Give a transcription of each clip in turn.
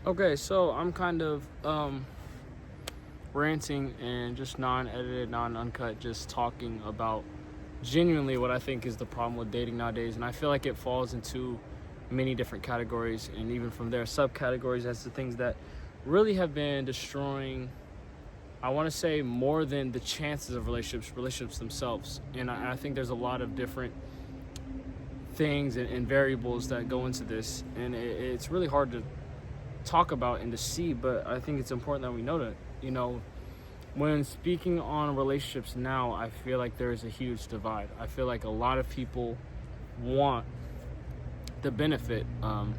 Okay, so I'm kind of ranting and just non-edited, non-uncut, just talking about genuinely what I think is the problem with dating nowadays, and I feel like it falls into many different categories, and even from there, subcategories as to things that really have been destroying. I want to say more than the chances of relationships themselves, and I think there's a lot of different things and variables that go into this, and it's really hard to talk about and to see, but I think it's important that we know that, when speaking on relationships now, I feel like there is a huge divide. I feel like a lot of people want the benefit of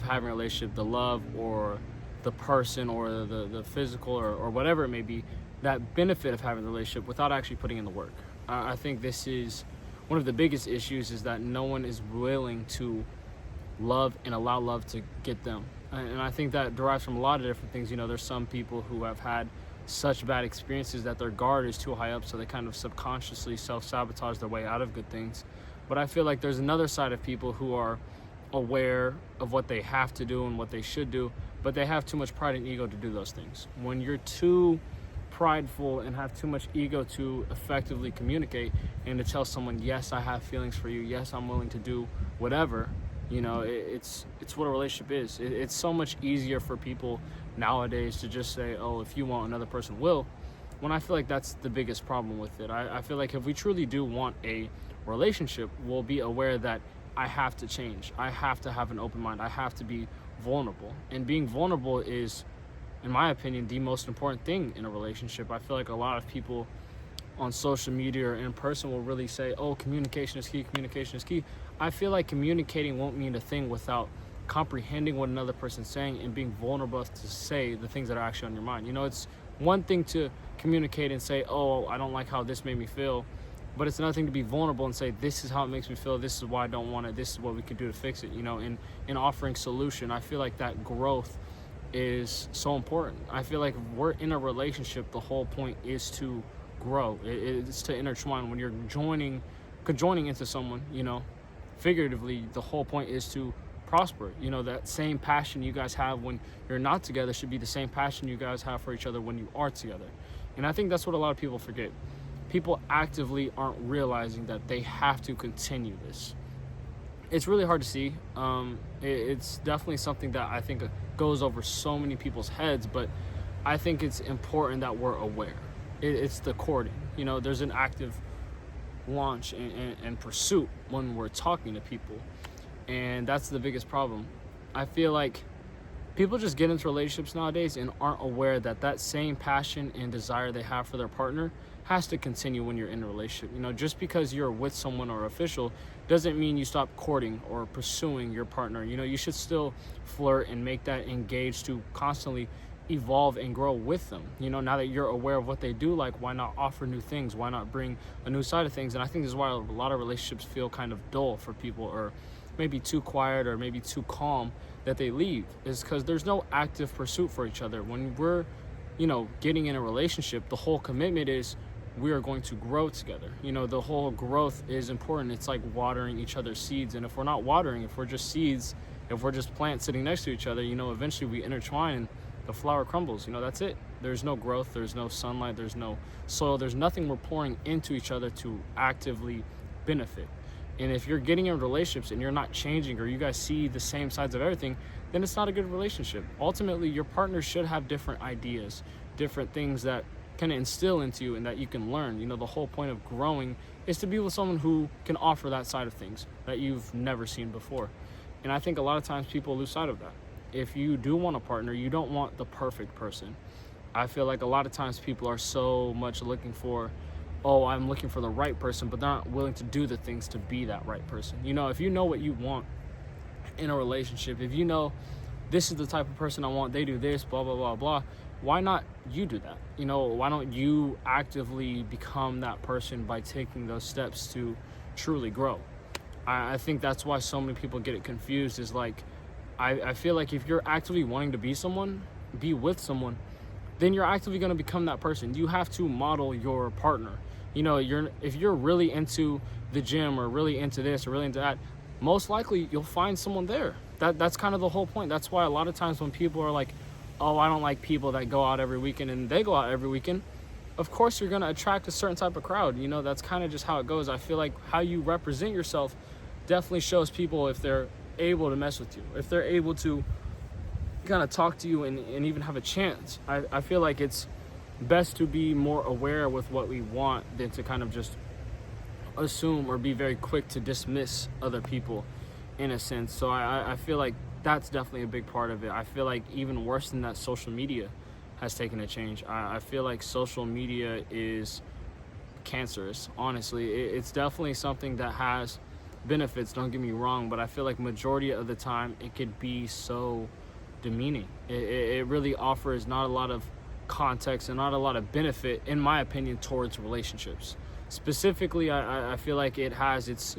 having a relationship, the love or the person or the physical or whatever it may be, that benefit of having the relationship without actually putting in the work. I think this is one of the biggest issues, is that no one is willing to love and allow love to get them. And I think that derives from a lot of different things. There's some people who have had such bad experiences that their guard is too high up, so they kind of subconsciously self-sabotage their way out of good things. But I feel like there's another side of people who are aware of what they have to do and what they should do, but they have too much pride and ego to do those things. When you're too prideful and have too much ego to effectively communicate and to tell someone, yes, I have feelings for you, yes, I'm willing to do whatever, it's what a relationship is. It's so much easier for people nowadays to just say, oh, if you want, another person will, when I feel like that's the biggest problem with it. I feel like if we truly do want a relationship, we'll be aware that I have to change, I have to have an open mind, I have to be vulnerable. And being vulnerable is, in my opinion, the most important thing in a relationship. I feel like a lot of people on social media or in person will really say, oh, communication is key, communication is key. I feel like communicating won't mean a thing without comprehending what another person's saying and being vulnerable to say the things that are actually on your mind. It's one thing to communicate and say, oh, I don't like how this made me feel, but it's another thing to be vulnerable and say, this is how it makes me feel, this is why I don't want it, this is what we can do to fix it. In offering solution, I feel like that growth is so important. I feel like if we're in a relationship, the whole point is to grow. It's to intertwine. When you're joining into someone, figuratively, the whole point is to prosper. That same passion you guys have when you're not together should be the same passion you guys have for each other when you are together. And I think that's what a lot of people forget. People actively aren't realizing that they have to continue this. It's really hard to see. It's definitely something that I think goes over so many people's heads, but I think it's important that we're aware. It's the courting. There's an active launch and pursuit when we're talking to people, and that's the biggest problem. I feel like people just get into relationships nowadays and aren't aware that that same passion and desire they have for their partner has to continue when you're in a relationship. Just because you're with someone or official doesn't mean you stop courting or pursuing your partner. You should still flirt and make that engaged to constantly evolve and grow with them. Now that you're aware of what they do like, why not offer new things? Why not bring a new side of things? And I think this is why a lot of relationships feel kind of dull for people, or maybe too quiet or maybe too calm, that they leave, is because there's no active pursuit for each other. When we're getting in a relationship, the whole commitment is we are going to grow together. The whole growth is important. It's like watering each other's seeds, and if we're not watering, if we're just seeds, if we're just plants sitting next to each other, eventually we intertwine and the flower crumbles. That's it. There's no growth, there's no sunlight, there's no soil, there's nothing we're pouring into each other to actively benefit. And if you're getting in relationships and you're not changing, or you guys see the same sides of everything, then it's not a good relationship. Ultimately, your partner should have different ideas, different things that can instill into you and that you can learn. The whole point of growing is to be with someone who can offer that side of things that you've never seen before. And I think a lot of times people lose sight of that. If you do want a partner, you don't want the perfect person. I feel like a lot of times people are so much looking for, oh, I'm looking for the right person, but they're not willing to do the things to be that right person. If you know what you want in a relationship, if you know this is the type of person I want, they do this, blah, blah, blah, blah, why not you do that? Why don't you actively become that person by taking those steps to truly grow? I think that's why so many people get it confused, is like, I feel like if you're actively wanting to be with someone, then you're actively going to become that person. You have to model your partner. If you're really into the gym or really into this or really into that, most likely you'll find someone there. that's kind of the whole point. That's why a lot of times when people are like, oh, I don't like people that go out every weekend, and they go out every weekend, of course you're going to attract a certain type of crowd. That's kind of just how it goes. I feel like how you represent yourself definitely shows people if they're able to mess with you, if they're able to kind of talk to you and even have a chance. I feel like it's best to be more aware with what we want than to kind of just assume or be very quick to dismiss other people in a sense. So I feel like that's definitely a big part of it. I feel like even worse than that, social media has taken a change. I feel like social media is cancerous, honestly. It's definitely something that has benefits, don't get me wrong, but I feel like majority of the time it could be so demeaning. It really offers not a lot of context and not a lot of benefit, in my opinion, towards relationships. Specifically, I feel like it has its,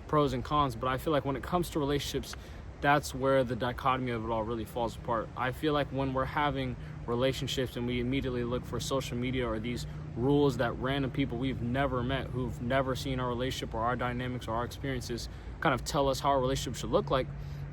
pros and cons, but I feel like when it comes to relationships, that's where the dichotomy of it all really falls apart. I feel like when we're having relationships and we immediately look for social media or these rules that random people we've never met, who've never seen our relationship or our dynamics or our experiences kind of tell us how our relationship should look like,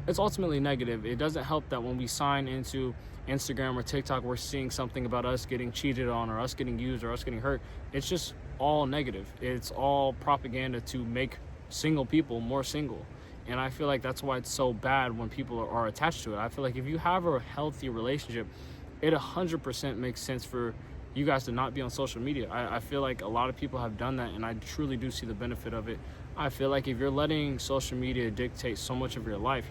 it's ultimately negative. It doesn't help that when we sign into Instagram or TikTok, we're seeing something about us getting cheated on or us getting used or us getting hurt. It's just all negative. It's all propaganda to make single people more single. And I feel like that's why it's so bad when people are attached to it. I feel like if you have a healthy relationship, it 100% makes sense for you guys to not be on social media. I feel like a lot of people have done that, and I truly do see the benefit of it. I feel like if you're letting social media dictate so much of your life,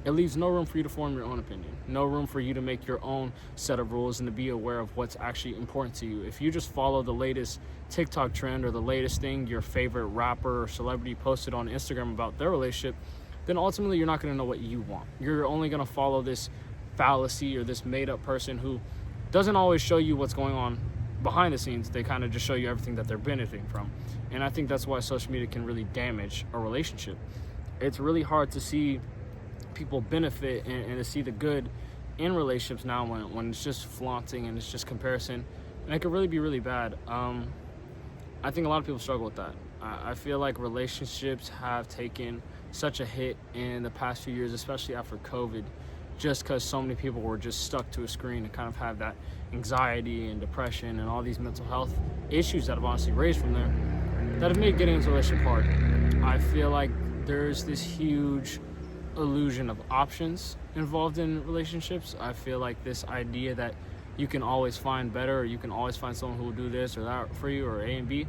it leaves no room for you to form your own opinion, no room for you to make your own set of rules and to be aware of what's actually important to you. If you just follow the latest TikTok trend or the latest thing your favorite rapper or celebrity posted on Instagram about their relationship, then ultimately you're not going to know what you want. You're only going to follow this fallacy or this made-up person who doesn't always show you what's going on behind the scenes. They kind of just show you everything that they're benefiting from. And I think that's why social media can really damage a relationship. It's really hard to see people benefit and to see the good in relationships now when it's just flaunting and it's just comparison. And it could really be really bad. I think a lot of people struggle with that. I feel like relationships have taken such a hit in the past few years, especially after COVID, just because so many people were just stuck to a screen and kind of have that anxiety and depression and all these mental health issues that have honestly raised from there that have made getting into a relationship hard. I feel like there's this huge illusion of options involved in relationships. I feel like this idea that you can always find better or you can always find someone who will do this or that for you or A and B,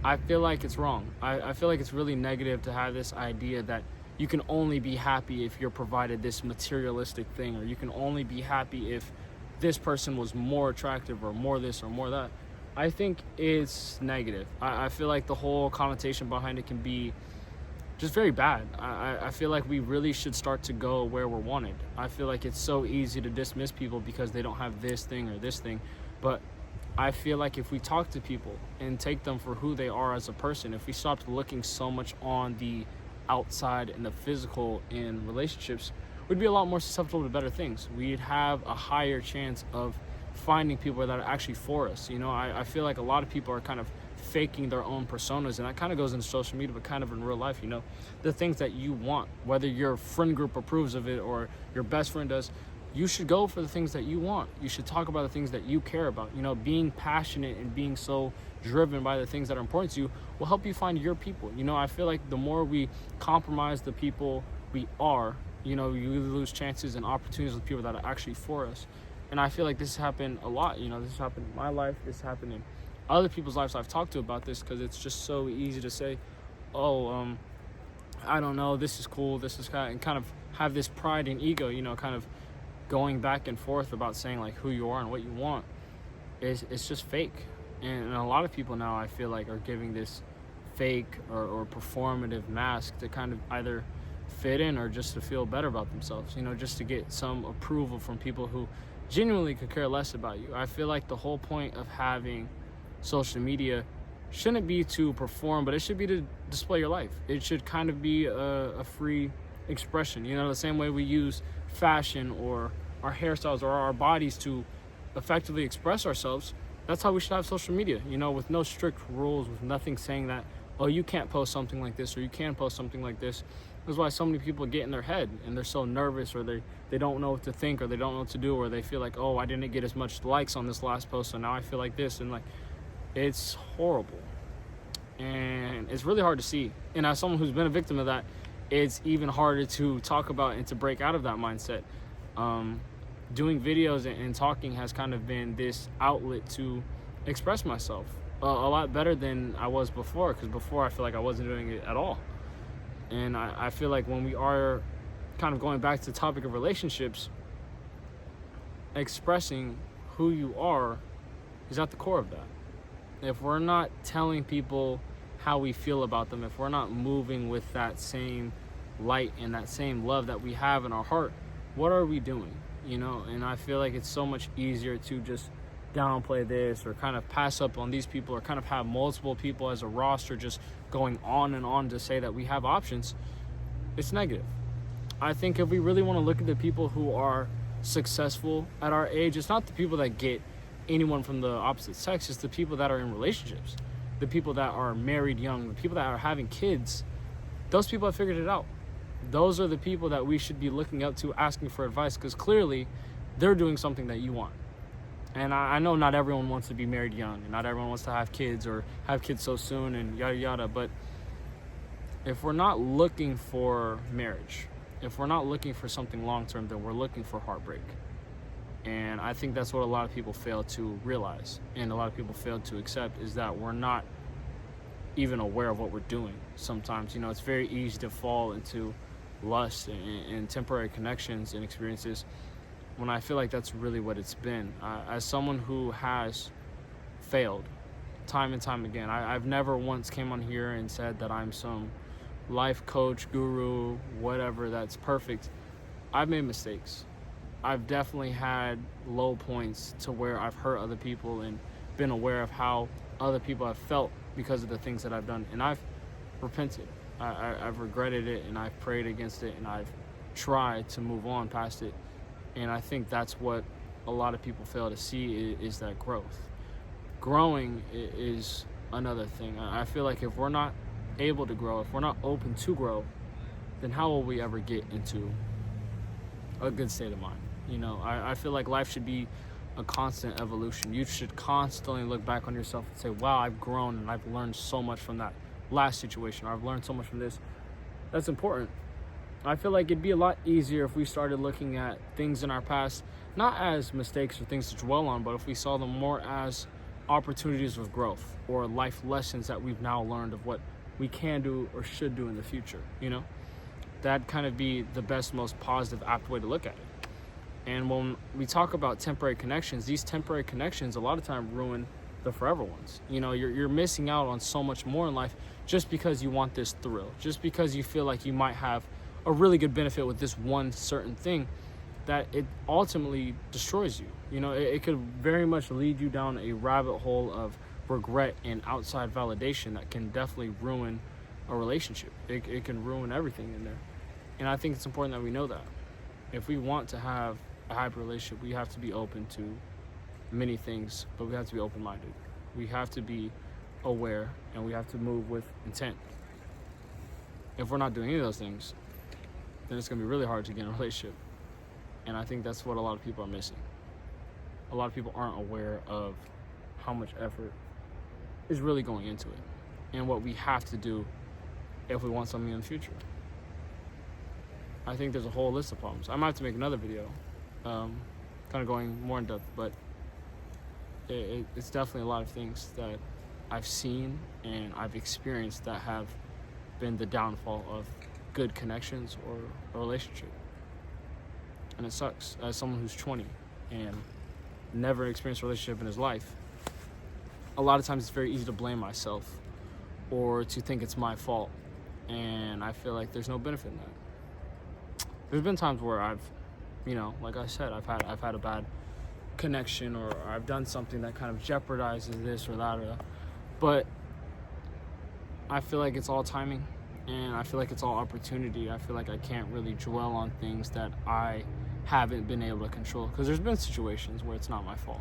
I feel like it's wrong. I feel like it's really negative to have this idea that you can only be happy if you're provided this materialistic thing, or you can only be happy if this person was more attractive or more this or more that. I think it's negative. I feel like the whole connotation behind it can be just very bad. I feel like we really should start to go where we're wanted. I feel like it's so easy to dismiss people because they don't have this thing or this thing, but I feel like if we talk to people and take them for who they are as a person, if we stopped looking so much on the outside and the physical in relationships, we'd be a lot more susceptible to better things. We'd have a higher chance of finding people that are actually for us. I feel like a lot of people are kind of faking their own personas, and that kind of goes into social media, but kind of in real life. The things that you want, whether your friend group approves of it or your best friend does, you should go for the things that you want. You should talk about the things that you care about. Being passionate and being so driven by the things that are important to you will help you find your people. I feel like the more we compromise the people we are, you lose chances and opportunities with people that are actually for us. And I feel like this has happened a lot. This has happened in my life. This has happened in other people's lives I've talked to about this, because it's just so easy to say, I don't know, this is cool, this is kind of have this pride and ego, kind of going back and forth about saying like who you are and what you want. It's just fake. And a lot of people now, I feel like, are giving this fake or performative mask to kind of either fit in or just to feel better about themselves, just to get some approval from people who genuinely could care less about you. I feel like the whole point of having social media shouldn't be to perform, but it should be to display your life. It should kind of be a free expression, the same way we use fashion or our hairstyles or our bodies to effectively express ourselves. That's how we should have social media, with no strict rules, with nothing saying that, oh, you can't post something like this or you can post something like this. That's why so many people get in their head and they're so nervous, or they don't know what to think, or they don't know what to do, or they feel like, oh, I didn't get as much likes on this last post, so now I feel like this. And like, it's horrible. And it's really hard to see. And as someone who's been a victim of that, it's even harder to talk about and to break out of that mindset. Doing videos and talking has kind of been this outlet to express myself a lot better than I was before, because before I feel like I wasn't doing it at all. And I feel like when we are kind of going back to the topic of relationships, expressing who you are is at the core of that. If we're not telling people how we feel about them, if we're not moving with that same light and that same love that we have in our heart, what are we doing? You know, and I feel like it's so much easier to just downplay this, or kind of pass up on these people, or kind of have multiple people as a roster just going on and on to say that we have options. It's negative. I think if we really want to look at the people who are successful at our age, it's not the people that get anyone from the opposite sex, it's the people that are in relationships, the people that are married young, the people that are having kids. Those people have figured it out. Those are the people that we should be looking up to, asking for advice, because clearly they're doing something that you want. And I know not everyone wants to be married young, and not everyone wants to have kids or have kids so soon and yada yada, but if we're not looking for marriage, if we're not looking for something long-term, then we're looking for heartbreak. And I think that's what a lot of people fail to realize, and a lot of people fail to accept, is that we're not even aware of what we're doing sometimes. You know, it's very easy to fall into lust and temporary connections and experiences, when I feel like that's really what it's been. As someone who has failed time and time again, I've never once came on here and said that I'm some life coach, guru, whatever, that's perfect. I've made mistakes. I've definitely had low points to where I've hurt other people and been aware of how other people have felt because of the things that I've done. And I've repented. I've regretted it, and I've prayed against it, and I've tried to move on past it. And I think that's what a lot of people fail to see, is that growth. Growing is another thing. I feel like if we're not able to grow, if we're not open to grow, then how will we ever get into a good state of mind? You know, I feel like life should be a constant evolution. You should constantly look back on yourself and say, wow, I've grown and I've learned so much from that last situation, or I've learned so much from this. That's important. I feel like it'd be a lot easier if we started looking at things in our past, not as mistakes or things to dwell on, but if we saw them more as opportunities of growth, or life lessons that we've now learned of what we can do or should do in the future, you know? That'd kind of be the best, most positive, apt way to look at it. And when we talk about temporary connections, these temporary connections a lot of time ruin the forever ones. You know, you're missing out on so much more in life just because you want this thrill, just because you feel like you might have a really good benefit with this one certain thing, that it ultimately destroys you. You know, it could very much lead you down a rabbit hole of regret and outside validation that can definitely ruin a relationship. It can ruin everything in there. And I think it's important that we know that. If we want to have a happy relationship, we have to be open to many things, but we have to be open-minded. We have to be aware, and we have to move with intent. If we're not doing any of those things, then it's going to be really hard to get in a relationship. And I think that's what a lot of people are missing. A lot of people aren't aware of how much effort is really going into it, and what we have to do if we want something in the future. I think there's a whole list of problems. I might have to make another video, kind of going more in depth, but it's definitely a lot of things that I've seen and I've experienced that have been the downfall of good connections or a relationship. And it sucks. As someone who's 20 and never experienced a relationship in his life, a lot of times it's very easy to blame myself or to think it's my fault. And I feel like there's no benefit in that. There's been times where I've, you know, like I said, I've had a bad connection, or I've done something that kind of jeopardizes this or that, but I feel like it's all timing, and I feel like it's all opportunity. I feel like I can't really dwell on things that I haven't been able to control, because there's been situations where it's not my fault,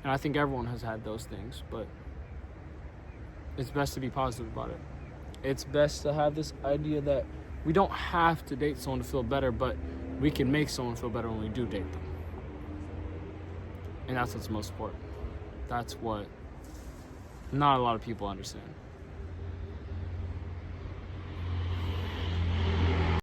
and I think everyone has had those things, but it's best to be positive about it. It's best to have this idea that We don't have to date someone to feel better, but we can make someone feel better when we do date them. And that's what's most important. That's what not a lot of people understand.